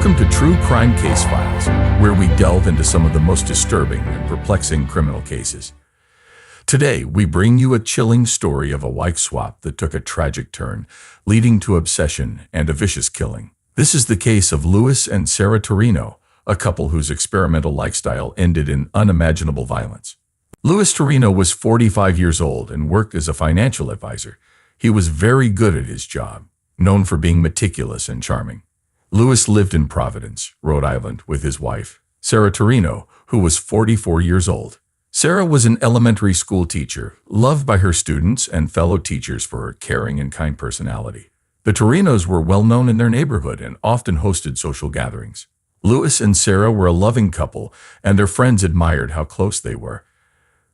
Welcome to True Crime Case Files, where we delve into some of the most disturbing and perplexing criminal cases. Today, we bring you a chilling story of a wife swap that took a tragic turn, leading to obsession and a vicious killing. This is the case of Louis and Sarah Torino, a couple whose experimental lifestyle ended in unimaginable violence. Louis Torino was 45 years old and worked as a financial advisor. He was very good at his job, known for being meticulous and charming. Louis lived in Providence, Rhode Island, with his wife, Sarah Torino, who was 44 years old. Sarah was an elementary school teacher, loved by her students and fellow teachers for her caring and kind personality. The Torinos were well known in their neighborhood and often hosted social gatherings. Louis and Sarah were a loving couple, and their friends admired how close they were.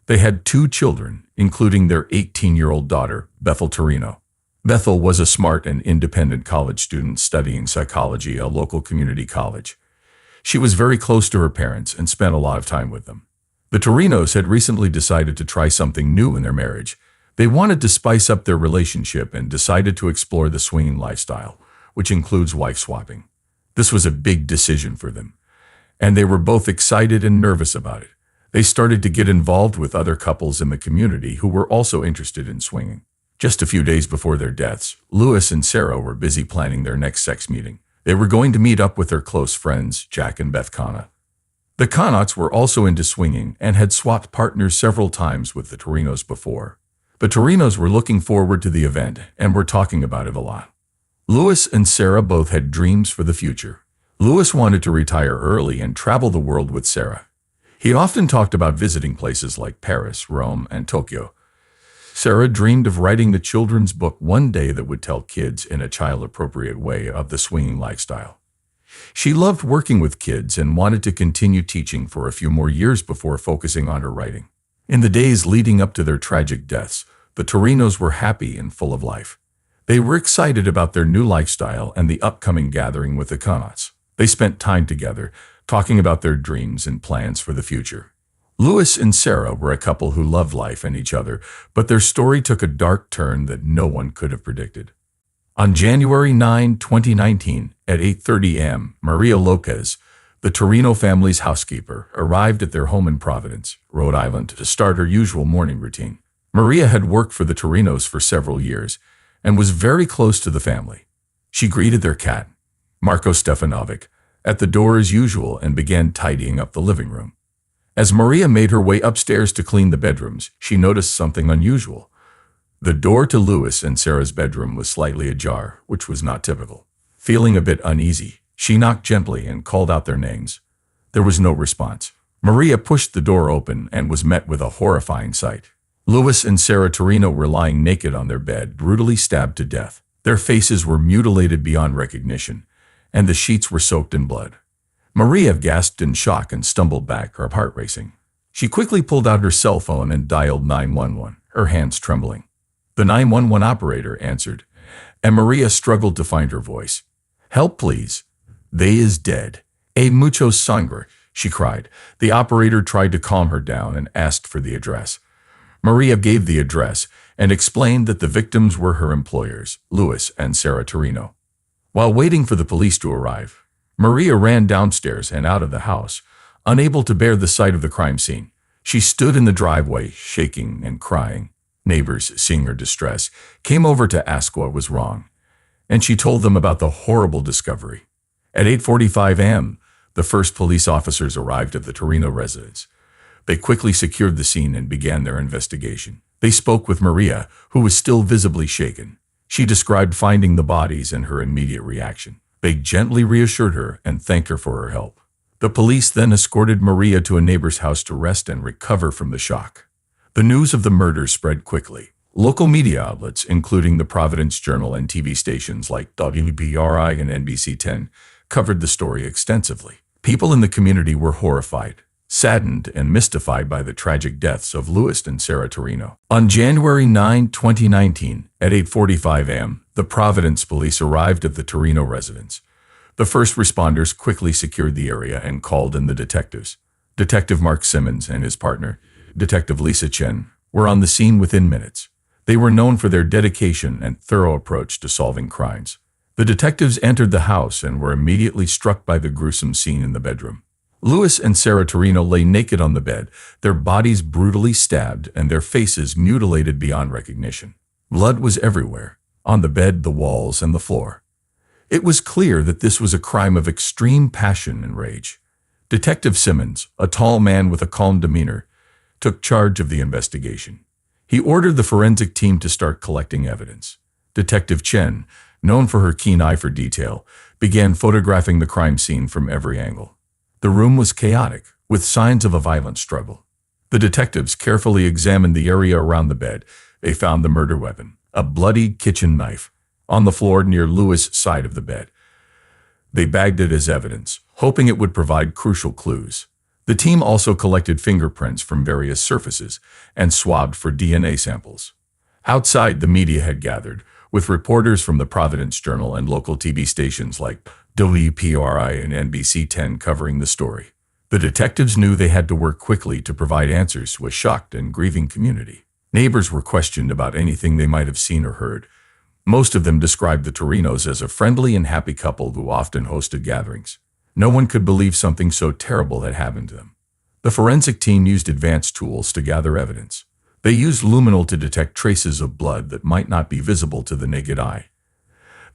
They had 2 children, including their 18-year-old daughter, Bethel Torino. Bethel was a smart and independent college student studying psychology at a local community college. She was very close to her parents and spent a lot of time with them. The Torinos had recently decided to try something new in their marriage. They wanted to spice up their relationship and decided to explore the swinging lifestyle, which includes wife swapping. This was a big decision for them, and they were both excited and nervous about it. They started to get involved with other couples in the community who were also interested in swinging. Just a few days before their deaths, Louis and Sarah were busy planning their next sex meeting. They were going to meet up with their close friends, Jack and Beth Connott. The Connaughts were also into swinging and had swapped partners several times with the Torinos before. The Torinos were looking forward to the event and were talking about it a lot. Louis and Sarah both had dreams for the future. Louis wanted to retire early and travel the world with Sarah. He often talked about visiting places like Paris, Rome, and Tokyo. Sarah dreamed of writing the children's book one day that would tell kids in a child-appropriate way of the swinging lifestyle. She loved working with kids and wanted to continue teaching for a few more years before focusing on her writing. In the days leading up to their tragic deaths, the Torinos were happy and full of life. They were excited about their new lifestyle and the upcoming gathering with the Connaughts. They spent time together, talking about their dreams and plans for the future. Louis and Sarah were a couple who loved life and each other, but their story took a dark turn that no one could have predicted. On January 9, 2019, at 8:30 a.m., Maria Lopez, the Torino family's housekeeper, arrived at their home in Providence, Rhode Island, to start her usual morning routine. Maria had worked for the Torinos for several years and was very close to the family. She greeted their cat, Marco Stefanovic, at the door as usual and began tidying up the living room. As Maria made her way upstairs to clean the bedrooms, she noticed something unusual. The door to Louis and Sarah's bedroom was slightly ajar, which was not typical. Feeling a bit uneasy, she knocked gently and called out their names. There was no response. Maria pushed the door open and was met with a horrifying sight. Louis and Sarah Torino were lying naked on their bed, brutally stabbed to death. Their faces were mutilated beyond recognition, and the sheets were soaked in blood. Maria gasped in shock and stumbled back, her heart racing. She quickly pulled out her cell phone and dialed 911, her hands trembling. The 911 operator answered, and Maria struggled to find her voice. "Help, please. They is dead. Hay mucho sangre," she cried. The operator tried to calm her down and asked for the address. Maria gave the address and explained that the victims were her employers, Louis and Sarah Torino. While waiting for the police to arrive, Maria ran downstairs and out of the house, unable to bear the sight of the crime scene. She stood in the driveway, shaking and crying. Neighbors, seeing her distress, came over to ask what was wrong, and she told them about the horrible discovery. At 8:45 a.m., the first police officers arrived at the Torino residence. They quickly secured the scene and began their investigation. They spoke with Maria, who was still visibly shaken. She described finding the bodies and her immediate reaction. They gently reassured her and thanked her for her help. The police then escorted Maria to a neighbor's house to rest and recover from the shock. The news of the murder spread quickly. Local media outlets, including the Providence Journal and TV stations like WBRI and NBC10, covered the story extensively. People in the community were horrified, saddened, and mystified by the tragic deaths of Louis and Sarah Torino. On January 9, 2019, at 8:45 a.m., the Providence police arrived at the Torino residence. The first responders quickly secured the area and called in the detectives. Detective Mark Simmons and his partner, Detective Lisa Chen, were on the scene within minutes. They were known for their dedication and thorough approach to solving crimes. The detectives entered the house and were immediately struck by the gruesome scene in the bedroom. Louis and Sarah Torino lay naked on the bed, their bodies brutally stabbed and their faces mutilated beyond recognition. Blood was everywhere, on the bed, the walls, and the floor. It was clear that this was a crime of extreme passion and rage. Detective Simmons, a tall man with a calm demeanor, took charge of the investigation. He ordered the forensic team to start collecting evidence. Detective Chen, known for her keen eye for detail, began photographing the crime scene from every angle. The room was chaotic, with signs of a violent struggle. The detectives carefully examined the area around the bed. They found the murder weapon, a bloodied kitchen knife, on the floor near Louis' side of the bed. They bagged it as evidence, hoping it would provide crucial clues. The team also collected fingerprints from various surfaces and swabbed for DNA samples. Outside, the media had gathered, with reporters from the Providence Journal and local TV stations like WPRI and NBC 10 covering the story. The detectives knew they had to work quickly to provide answers to a shocked and grieving community. Neighbors were questioned about anything they might have seen or heard. Most of them described the Torinos as a friendly and happy couple who often hosted gatherings. No one could believe something so terrible had happened to them. The forensic team used advanced tools to gather evidence. They used luminol to detect traces of blood that might not be visible to the naked eye.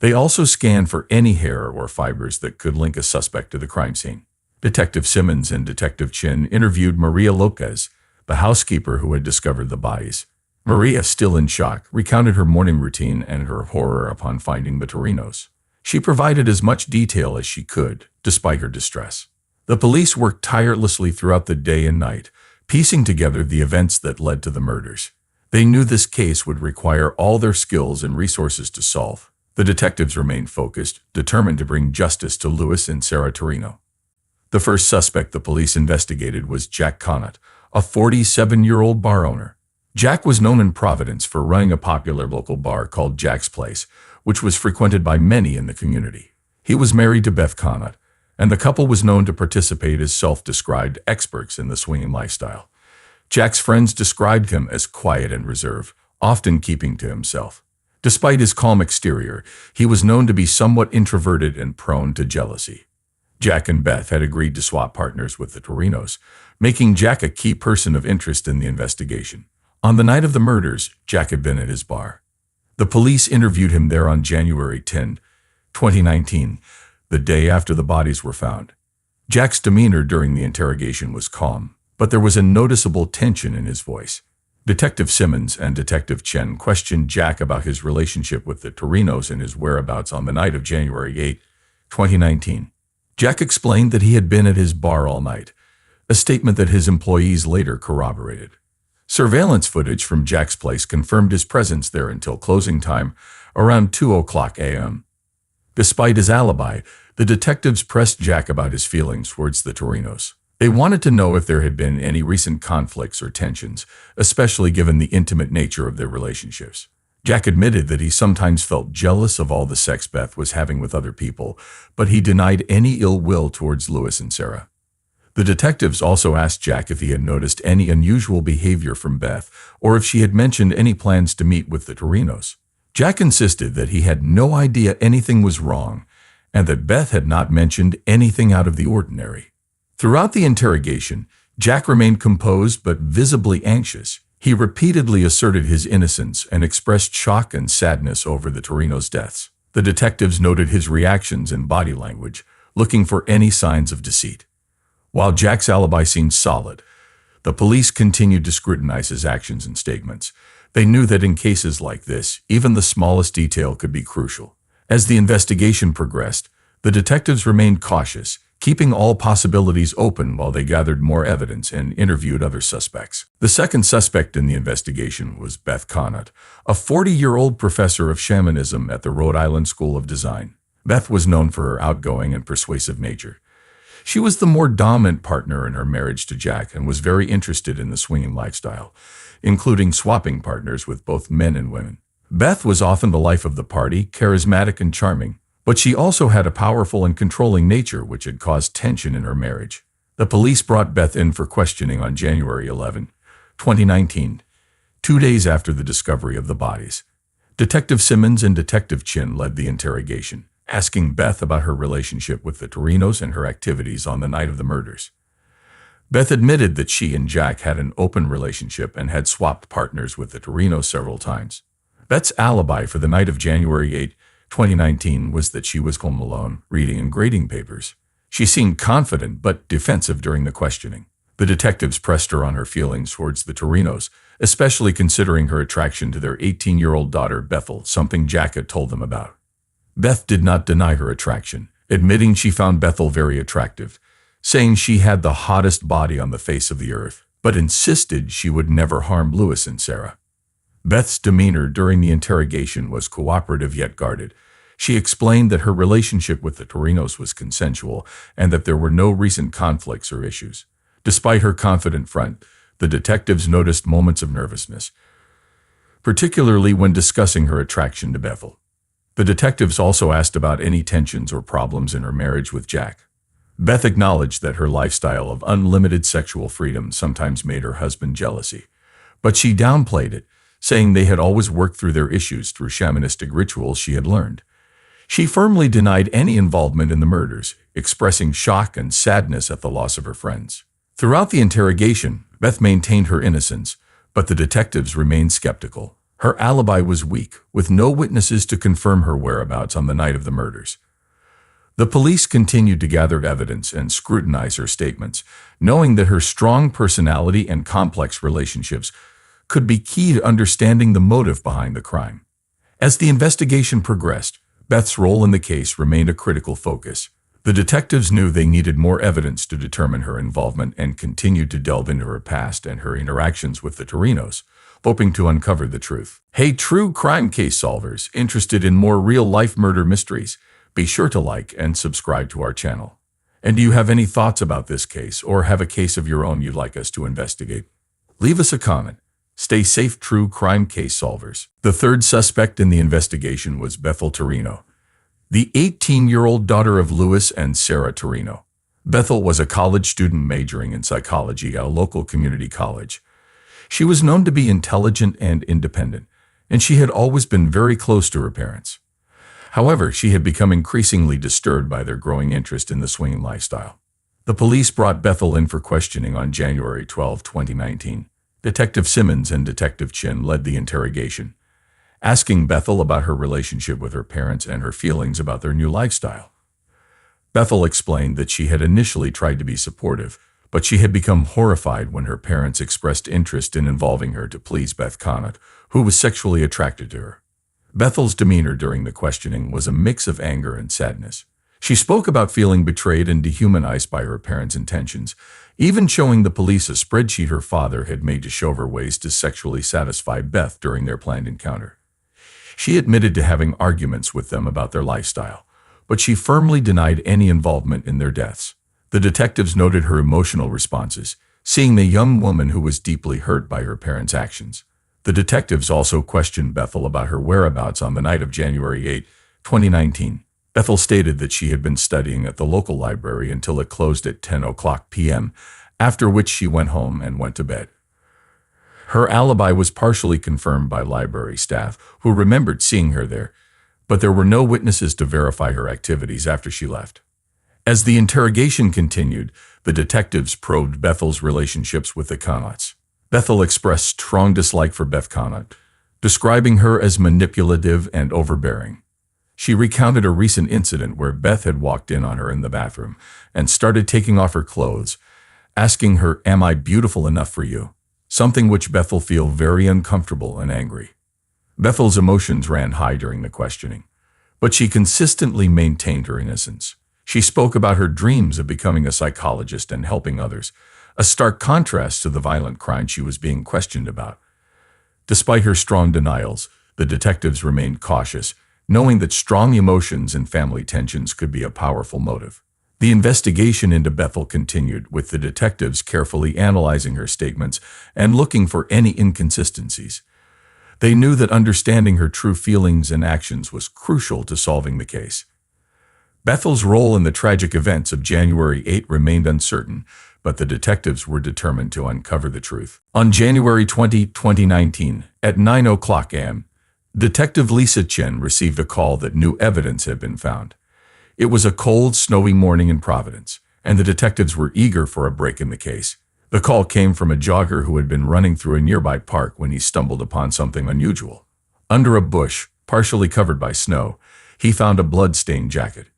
They also scanned for any hair or fibers that could link a suspect to the crime scene. Detective Simmons and Detective Chin interviewed Maria Lopez, the housekeeper who had discovered the bodies. Maria, still in shock, recounted her morning routine and her horror upon finding the Torinos. She provided as much detail as she could, despite her distress. The police worked tirelessly throughout the day and night, piecing together the events that led to the murders. They knew this case would require all their skills and resources to solve. The detectives remained focused, determined to bring justice to Louis and Sarah Torino. The first suspect the police investigated was Jack Connaught, a 47-year-old bar owner. Jack was known in Providence for running a popular local bar called Jack's Place, which was frequented by many in the community. He was married to Beth Connaught, and the couple was known to participate as self-described experts in the swinging lifestyle. Jack's friends described him as quiet and reserved, often keeping to himself. Despite his calm exterior, he was known to be somewhat introverted and prone to jealousy. Jack and Beth had agreed to swap partners with the Torinos, making Jack a key person of interest in the investigation. On the night of the murders, Jack had been at his bar. The police interviewed him there on January 10, 2019, the day after the bodies were found. Jack's demeanor during the interrogation was calm, but there was a noticeable tension in his voice. Detective Simmons and Detective Chen questioned Jack about his relationship with the Torinos and his whereabouts on the night of January 8, 2019. Jack explained that he had been at his bar all night, a statement that his employees later corroborated. Surveillance footage from Jack's Place confirmed his presence there until closing time, around 2:00 a.m. Despite his alibi, the detectives pressed Jack about his feelings towards the Torinos. They wanted to know if there had been any recent conflicts or tensions, especially given the intimate nature of their relationships. Jack admitted that he sometimes felt jealous of all the sex Beth was having with other people, but he denied any ill will towards Louis and Sarah. The detectives also asked Jack if he had noticed any unusual behavior from Beth or if she had mentioned any plans to meet with the Torinos. Jack insisted that he had no idea anything was wrong and that Beth had not mentioned anything out of the ordinary. Throughout the interrogation, Jack remained composed but visibly anxious. He repeatedly asserted his innocence and expressed shock and sadness over the Torinos' deaths. The detectives noted his reactions and body language, looking for any signs of deceit. While Jack's alibi seemed solid, the police continued to scrutinize his actions and statements. They knew that in cases like this, even the smallest detail could be crucial. As the investigation progressed, the detectives remained cautious, keeping all possibilities open while they gathered more evidence and interviewed other suspects. The second suspect in the investigation was Beth Connaught, a 40-year-old professor of shamanism at the Rhode Island School of Design. Beth was known for her outgoing and persuasive nature. She was the more dominant partner in her marriage to Jack and was very interested in the swinging lifestyle, including swapping partners with both men and women. Beth was often the life of the party, charismatic and charming, but she also had a powerful and controlling nature which had caused tension in her marriage. The police brought Beth in for questioning on January 11, 2019, 2 days after the discovery of the bodies. Detective Simmons and Detective Chin led the interrogation, asking Beth about her relationship with the Torinos and her activities on the night of the murders. Beth admitted that she and Jack had an open relationship and had swapped partners with the Torinos several times. Beth's alibi for the night of January 8, 2019 was that she was home alone, reading and grading papers. She seemed confident but defensive during the questioning. The detectives pressed her on her feelings towards the Torinos, especially considering her attraction to their 18-year-old daughter, Bethel, something Jack had told them about. Beth did not deny her attraction, admitting she found Bethel very attractive, saying she had the hottest body on the face of the earth, but insisted she would never harm Louis and Sarah. Beth's demeanor during the interrogation was cooperative yet guarded. She explained that her relationship with the Torinos was consensual and that there were no recent conflicts or issues. Despite her confident front, the detectives noticed moments of nervousness, particularly when discussing her attraction to Bethel. The detectives also asked about any tensions or problems in her marriage with Jack. Beth acknowledged that her lifestyle of unlimited sexual freedom sometimes made her husband jealousy, but she downplayed it, saying they had always worked through their issues through shamanistic rituals she had learned. She firmly denied any involvement in the murders, expressing shock and sadness at the loss of her friends. Throughout the interrogation, Beth maintained her innocence, but the detectives remained skeptical. Her alibi was weak, with no witnesses to confirm her whereabouts on the night of the murders. The police continued to gather evidence and scrutinize her statements, knowing that her strong personality and complex relationships could be key to understanding the motive behind the crime. As the investigation progressed, Beth's role in the case remained a critical focus. The detectives knew they needed more evidence to determine her involvement and continued to delve into her past and her interactions with the Torinos, hoping to uncover the truth. Hey, true crime case solvers interested in more real-life murder mysteries, be sure to like and subscribe to our channel. And do you have any thoughts about this case or have a case of your own you'd like us to investigate? Leave us a comment. Stay safe, true crime case solvers. The third suspect in the investigation was Bethel Torino, the 18-year-old daughter of Louis and Sarah Torino. Bethel was a college student majoring in psychology at a local community college. She was known to be intelligent and independent, and she had always been very close to her parents. However, she had become increasingly disturbed by their growing interest in the swinging lifestyle. The police brought Bethel in for questioning on January 12, 2019. Detective Simmons and Detective Chin led the interrogation, asking Bethel about her relationship with her parents and her feelings about their new lifestyle. Bethel explained that she had initially tried to be supportive, but she had become horrified when her parents expressed interest in involving her to please Beth Conant, who was sexually attracted to her. Bethel's demeanor during the questioning was a mix of anger and sadness. She spoke about feeling betrayed and dehumanized by her parents' intentions, even showing the police a spreadsheet her father had made to show her ways to sexually satisfy Beth during their planned encounter. She admitted to having arguments with them about their lifestyle, but she firmly denied any involvement in their deaths. The detectives noted her emotional responses, seeing the young woman who was deeply hurt by her parents' actions. The detectives also questioned Bethel about her whereabouts on the night of January 8, 2019. Bethel stated that she had been studying at the local library until it closed at 10:00 p.m., after which she went home and went to bed. Her alibi was partially confirmed by library staff, who remembered seeing her there, but there were no witnesses to verify her activities after she left. As the interrogation continued, the detectives probed Bethel's relationships with the Conants. Bethel expressed strong dislike for Beth Conant, describing her as manipulative and overbearing. She recounted a recent incident where Beth had walked in on her in the bathroom and started taking off her clothes, asking her, "Am I beautiful enough for you?" Something which Bethel felt very uncomfortable and angry. Bethel's emotions ran high during the questioning, but she consistently maintained her innocence. She spoke about her dreams of becoming a psychologist and helping others, a stark contrast to the violent crime she was being questioned about. Despite her strong denials, the detectives remained cautious, knowing that strong emotions and family tensions could be a powerful motive. The investigation into Bethel continued, with the detectives carefully analyzing her statements and looking for any inconsistencies. They knew that understanding her true feelings and actions was crucial to solving the case. Bethel's role in the tragic events of January 8 remained uncertain, but the detectives were determined to uncover the truth. On January 20, 2019, at 9:00 a.m., Detective Lisa Chen received a call that new evidence had been found. It was a cold, snowy morning in Providence, and the detectives were eager for a break in the case. The call came from a jogger who had been running through a nearby park when he stumbled upon something unusual. Under a bush, partially covered by snow, he found a blood-stained jacket.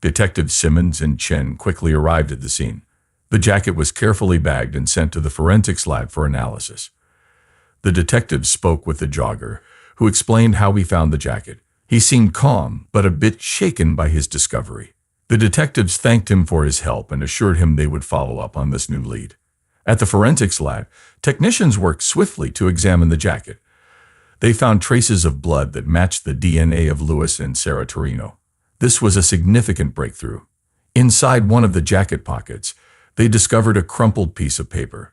Detectives Simmons and Chen quickly arrived at the scene. The jacket was carefully bagged and sent to the forensics lab for analysis. The detectives spoke with the jogger, who explained how he found the jacket. He seemed calm, but a bit shaken by his discovery. The detectives thanked him for his help and assured him they would follow up on this new lead. At the forensics lab, technicians worked swiftly to examine the jacket. They found traces of blood that matched the DNA of Louis and Sarah Torino. This was a significant breakthrough. Inside one of the jacket pockets, they discovered a crumpled piece of paper.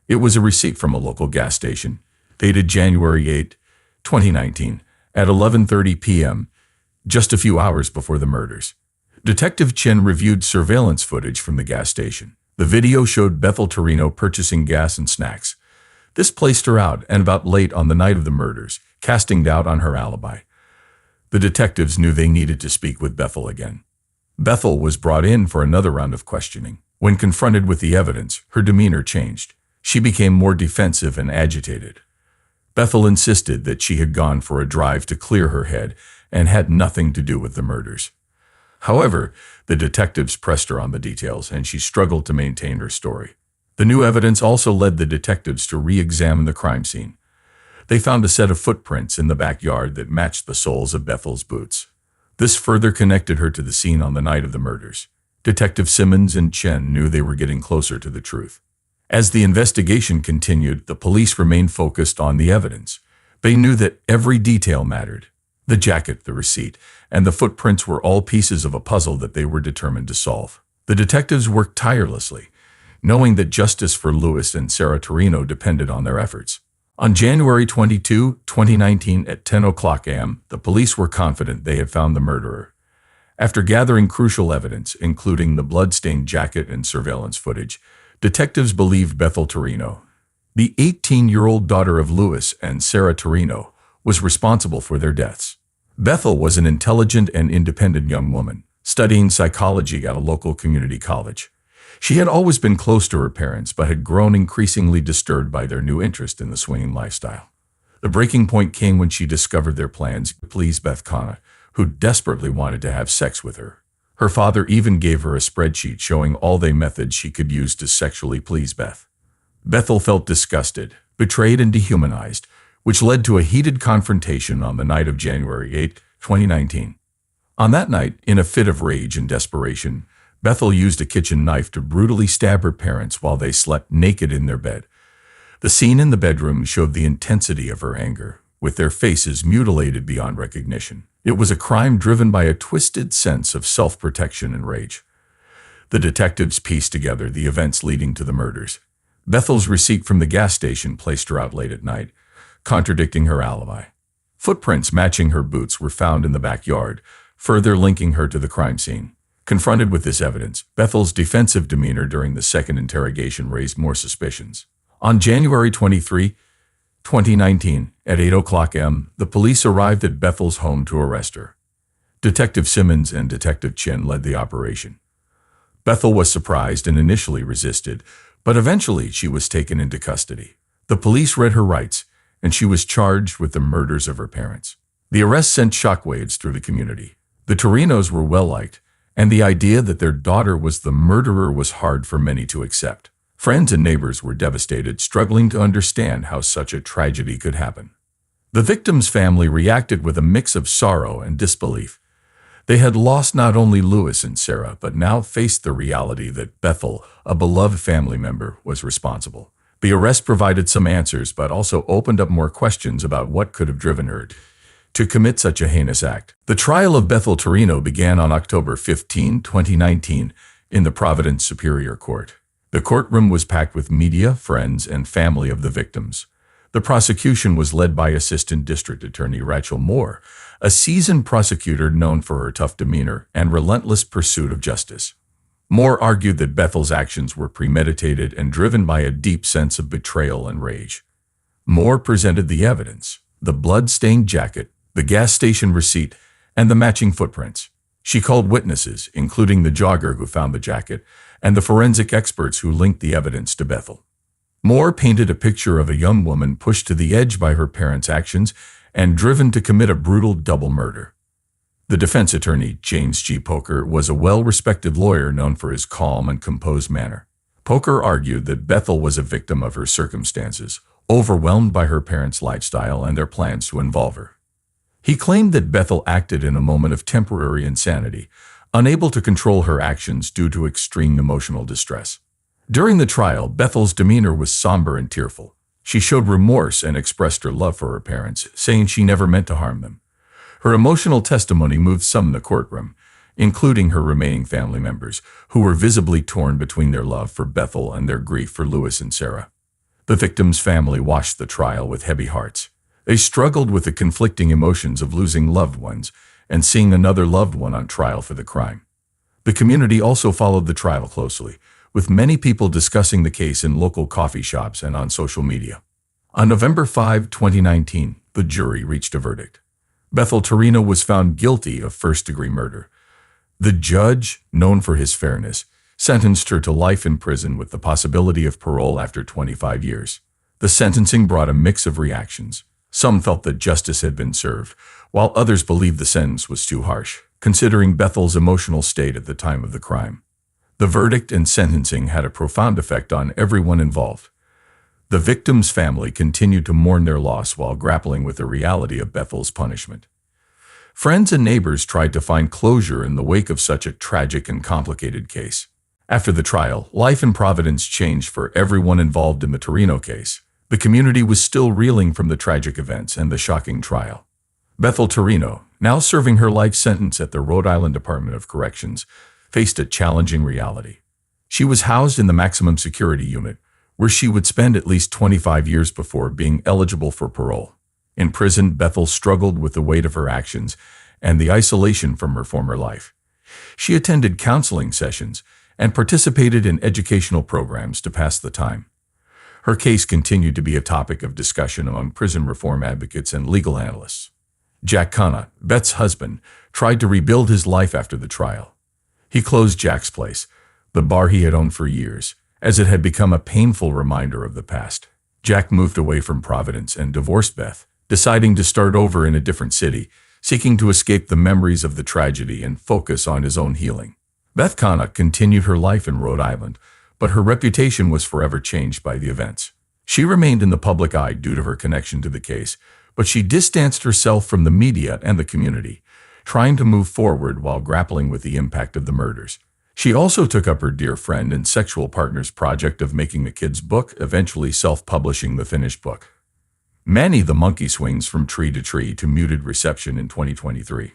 It was a receipt from a local gas station, dated January 8, 2019, at 11:30 p.m., just a few hours before the murders. Detective Chen reviewed surveillance footage from the gas station. The video showed Bethel Torino purchasing gas and snacks. This placed her out and about late on the night of the murders, casting doubt on her alibi. The detectives knew they needed to speak with Bethel again. Bethel was brought in for another round of questioning. When confronted with the evidence, her demeanor changed. She became more defensive and agitated. Bethel insisted that she had gone for a drive to clear her head and had nothing to do with the murders. However, the detectives pressed her on the details, and she struggled to maintain her story. The new evidence also led the detectives to re-examine the crime scene. They found a set of footprints in the backyard that matched the soles of Bethel's boots. This further connected her to the scene on the night of the murders. Detective Simmons and Chen knew they were getting closer to the truth. As the investigation continued, the police remained focused on the evidence. They knew that every detail mattered. The jacket, the receipt, and the footprints were all pieces of a puzzle that they were determined to solve. The detectives worked tirelessly, knowing that justice for Louis and Sarah Torino depended on their efforts. On January 22, 2019 at 10 o'clock a.m., the police were confident they had found the murderer. After gathering crucial evidence, including the blood-stained jacket and surveillance footage, detectives believed Bethel Torino, the 18-year-old daughter of Louis and Sarah Torino, was responsible for their deaths. Bethel was an intelligent and independent young woman, studying psychology at a local community college. She had always been close to her parents, but had grown increasingly disturbed by their new interest in the swinging lifestyle. The breaking point came when she discovered their plans to please Beth Connor, who desperately wanted to have sex with her. Her father even gave her a spreadsheet showing all the methods she could use to sexually please Beth. Bethel felt disgusted, betrayed, and dehumanized, which led to a heated confrontation on the night of January 8, 2019. On that night, in a fit of rage and desperation, Bethel used a kitchen knife to brutally stab her parents while they slept naked in their bed. The scene in the bedroom showed the intensity of her anger, with their faces mutilated beyond recognition. It was a crime driven by a twisted sense of self-protection and rage. The detectives pieced together the events leading to the murders. Bethel's receipt from the gas station placed her out late at night, contradicting her alibi. Footprints matching her boots were found in the backyard, further linking her to the crime scene. Confronted with this evidence, Bethel's defensive demeanor during the second interrogation raised more suspicions. On January 23, 2019, at 8 o'clock a.m., the police arrived at Bethel's home to arrest her. Detective Simmons and Detective Chen led the operation. Bethel was surprised and initially resisted, but eventually she was taken into custody. The police read her rights, and she was charged with the murders of her parents. The arrest sent shockwaves through the community. The Torinos were well-liked, and the idea that their daughter was the murderer was hard for many to accept. Friends and neighbors were devastated, struggling to understand how such a tragedy could happen. The victim's family reacted with a mix of sorrow and disbelief. They had lost not only Louis and Sarah, but now faced the reality that Bethel, a beloved family member, was responsible. The arrest provided some answers, but also opened up more questions about what could have driven her to commit such a heinous act. The trial of Bethel Torino began on October 15, 2019, in the Providence Superior Court. The courtroom was packed with media, friends, and family of the victims. The prosecution was led by Assistant District Attorney Rachel Moore, a seasoned prosecutor known for her tough demeanor and relentless pursuit of justice. Moore argued that Bethel's actions were premeditated and driven by a deep sense of betrayal and rage. Moore presented the evidence, the blood-stained jacket, the gas station receipt, and the matching footprints. She called witnesses, including the jogger who found the jacket, and the forensic experts who linked the evidence to Bethel. Moore painted a picture of a young woman pushed to the edge by her parents' actions and driven to commit a brutal double murder. The defense attorney, James G. Poker, was a well-respected lawyer known for his calm and composed manner. Poker argued that Bethel was a victim of her circumstances, overwhelmed by her parents' lifestyle and their plans to involve her. He claimed that Bethel acted in a moment of temporary insanity, unable to control her actions due to extreme emotional distress. During the trial, Bethel's demeanor was somber and tearful. She showed remorse and expressed her love for her parents, saying she never meant to harm them. Her emotional testimony moved some in the courtroom, including her remaining family members, who were visibly torn between their love for Bethel and their grief for Louis and Sarah. The victim's family watched the trial with heavy hearts. They struggled with the conflicting emotions of losing loved ones and seeing another loved one on trial for the crime. The community also followed the trial closely, with many people discussing the case in local coffee shops and on social media. On November 5, 2019, the jury reached a verdict. Bethel Torino was found guilty of first-degree murder. The judge, known for his fairness, sentenced her to life in prison with the possibility of parole after 25 years. The sentencing brought a mix of reactions. Some felt that justice had been served, while others believed the sentence was too harsh, considering Bethel's emotional state at the time of the crime. The verdict and sentencing had a profound effect on everyone involved. The victim's family continued to mourn their loss while grappling with the reality of Bethel's punishment. Friends and neighbors tried to find closure in the wake of such a tragic and complicated case. After the trial, life in Providence changed for everyone involved in the Torino case. The community was still reeling from the tragic events and the shocking trial. Bethel Torino, now serving her life sentence at the Rhode Island Department of Corrections, faced a challenging reality. She was housed in the maximum security unit, where she would spend at least 25 years before being eligible for parole. In prison, Bethel struggled with the weight of her actions and the isolation from her former life. She attended counseling sessions and participated in educational programs to pass the time. Her case continued to be a topic of discussion among prison reform advocates and legal analysts. Jack Connor, Beth's husband, tried to rebuild his life after the trial. He closed Jack's place, the bar he had owned for years, as it had become a painful reminder of the past. Jack moved away from Providence and divorced Beth, deciding to start over in a different city, seeking to escape the memories of the tragedy and focus on his own healing. Beth Connor continued her life in Rhode Island, but her reputation was forever changed by the events. She remained in the public eye due to her connection to the case, but she distanced herself from the media and the community, trying to move forward while grappling with the impact of the murders. She also took up her dear friend and sexual partner's project of making the kids' book, eventually self-publishing the finished book. Manny the monkey swings from tree to tree to muted reception in 2023.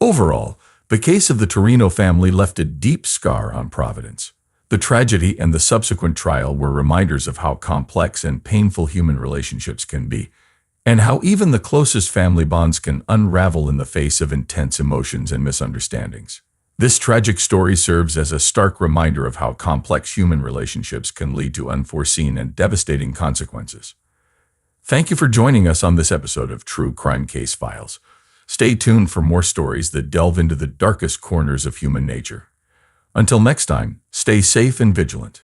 Overall, the case of the Torino family left a deep scar on Providence. The tragedy and the subsequent trial were reminders of how complex and painful human relationships can be, and how even the closest family bonds can unravel in the face of intense emotions and misunderstandings. This tragic story serves as a stark reminder of how complex human relationships can lead to unforeseen and devastating consequences. Thank you for joining us on this episode of True Crime Case Files. Stay tuned for more stories that delve into the darkest corners of human nature. Until next time, stay safe and vigilant.